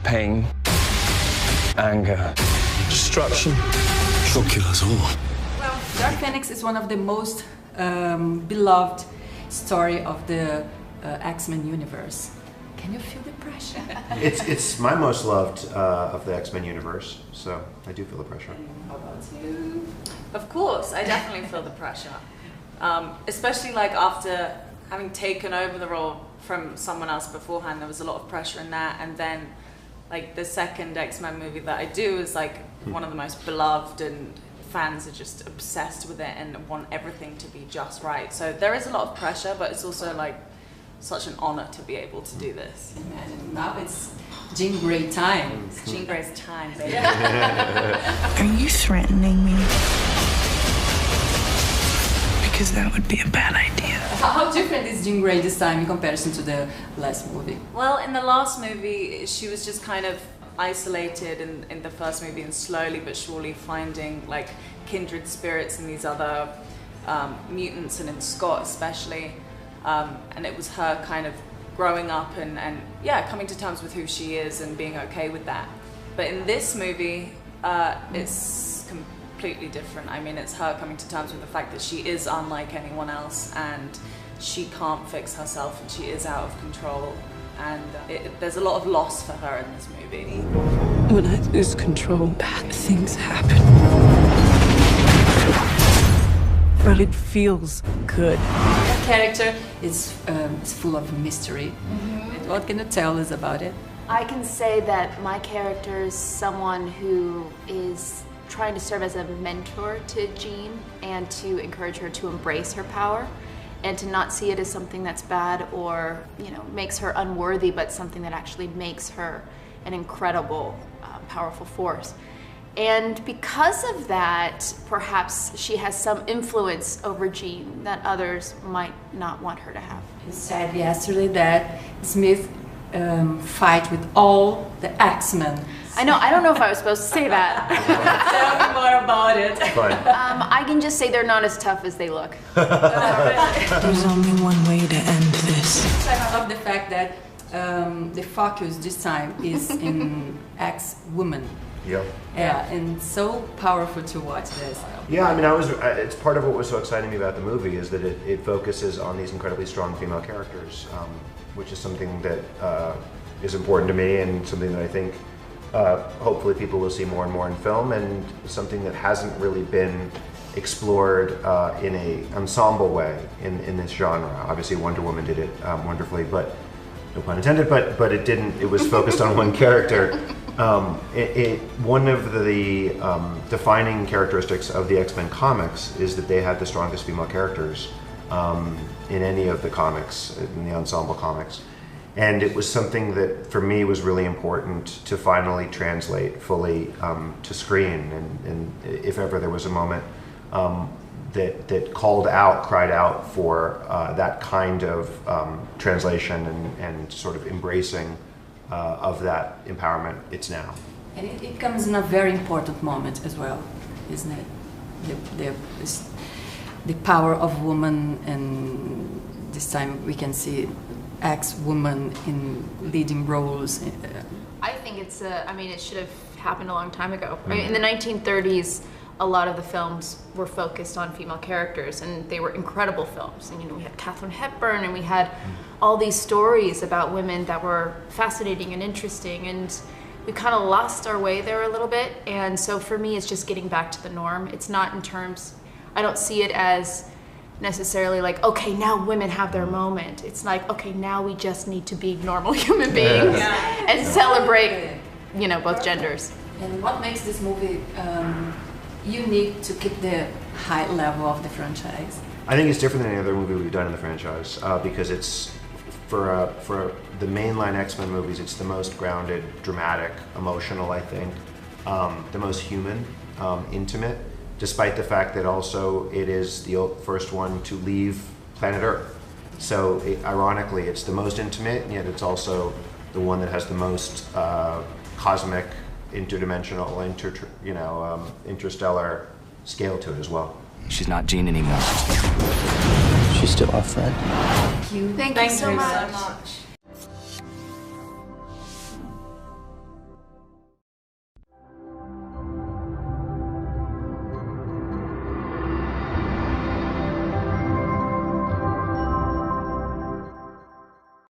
pain, anger, destruction. She'll kill us all. Well, Dark Phoenix is one of the most beloved story of the X-Men universe. Can you feel the pressure? It's my most loved of the X-Men universe, so I do feel the pressure. How about you? Of course, I definitely feel the pressure. Especially like after having taken over the role from someone else beforehand, there was a lot of pressure in that, and then like the second X-Men movie that I do is like one of the most beloved, and fans are just obsessed with it and want everything to be just right. So there is a lot of pressure, but it's also like such an honor to be able to do this. Imagine, now it's Jean Grey time. It's Jean Grey's time, baby. Are you threatening me? Because that would be a bad idea. How different is Jean Grey this time in comparison to the last movie? Well, in the last movie, she was just kind of isolated in the first movie, and slowly but surely finding like kindred spirits in these other mutants, and in Scott especially. And it was her kind of growing up and yeah, coming to terms with who she is and being okay with that. But in this movie, it's completely different. I mean, it's her coming to terms with the fact that she is unlike anyone else, and she can't fix herself, and she is out of control. And there's a lot of loss for her in this movie. When I lose control, bad things happen. But it feels good. The character is full of mystery. What can you tell us about it? I can say that my character is someone who is trying to serve as a mentor to Jean and to encourage her to embrace her power and to not see it as something that's bad or, you know, makes her unworthy, but something that actually makes her an incredible, powerful force. And because of that, perhaps she has some influence over Jean that others might not want her to have. You said yesterday that Smith fight with all the X-Men. I know, I don't know if I was supposed to say that. Tell me more about it. I can just say they're not as tough as they look. There's only one way to end this. I love the fact that the focus this time is in X-Woman. Yeah. Yeah, and so powerful to watch this. Yeah, I mean, it's part of what was so exciting to me about the movie is that it focuses on these incredibly strong female characters, which is something that is important to me and something that I think hopefully people will see more and more in film, and something that hasn't really been explored in an ensemble way in this genre. Obviously Wonder Woman did it wonderfully, but no pun intended, but it didn't, it was focused on one character. One of the defining characteristics of the X-Men comics is that they had the strongest female characters in any of the comics, in the ensemble comics. And it was something that, for me, was really important to finally translate fully to screen. And if ever there was a moment that cried out for that kind of translation and sort of embracing of that empowerment, it's now. And it comes in a very important moment as well, isn't it? The power of woman, and this time we can see ex-woman in leading roles. I think I mean, it should have happened a long time ago. I mean, in the 1930s, a lot of the films were focused on female characters, and they were incredible films. And, you know, we had Katharine Hepburn, and we had all these stories about women that were fascinating and interesting, and we kind of lost our way there a little bit. And so for me, it's just getting back to the norm. It's not in terms, I don't see it as necessarily like, okay, now women have their moment. It's like, okay, now we just need to be normal human beings and celebrate, you know, both genders. And what makes this movie unique to keep the high level of the franchise? I think it's different than any other movie we've done in the franchise because it's, for the mainline X-Men movies, it's the most grounded, dramatic, emotional, I think, the most human, intimate, despite the fact that also it is the first one to leave planet Earth. So ironically, it's the most intimate, and yet it's also the one that has the most cosmic, interdimensional, interstellar scale to it as well. She's not Jean anymore. She's still our friend. Thank you. Thank you so much.